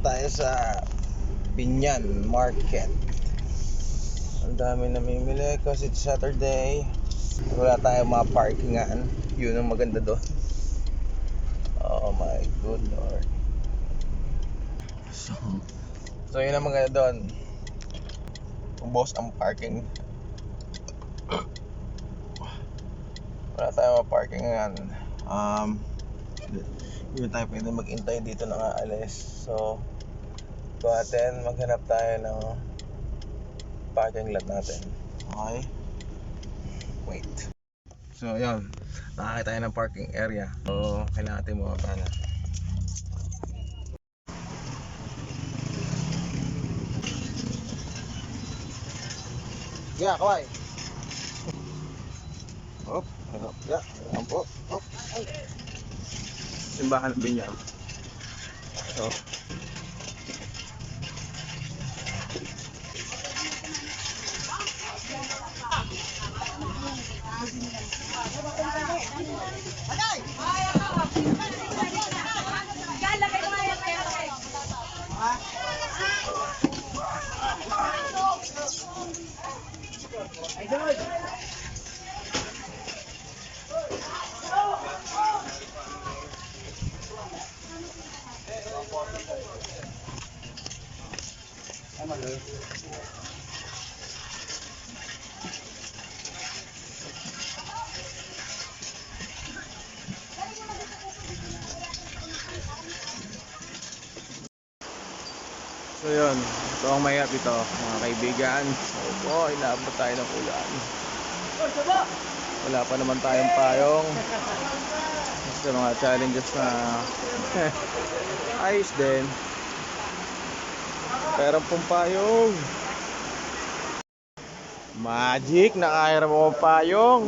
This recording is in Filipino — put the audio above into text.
tayo sa Binyan Market. Ang dami namimili kasi it's Saturday. Wala tayong mga parkingan. Yun ang maganda doon. Oh my good lord. So yun ang maganda doon. Ubos ang parking. Wala tayong mga parkingan. Hindi tayo pwede mag-intay dito na aalis. So natin maghanap tayo ng parking lot natin. Okay? Wait. So yun, nakakita tayo ng parking area. So kailangan natin bumaba na. Yeah, kaway. Hop, hop, yeah, hop, hop. Simbahan ng Binyan. So So yun, ito ang mayap ito mga kaibigan. So inaabot tayo ng ulan. Wala pa naman tayong payong. Basta mga challenges na ayos din. Pero pong payong magic, nakahiram ako payong.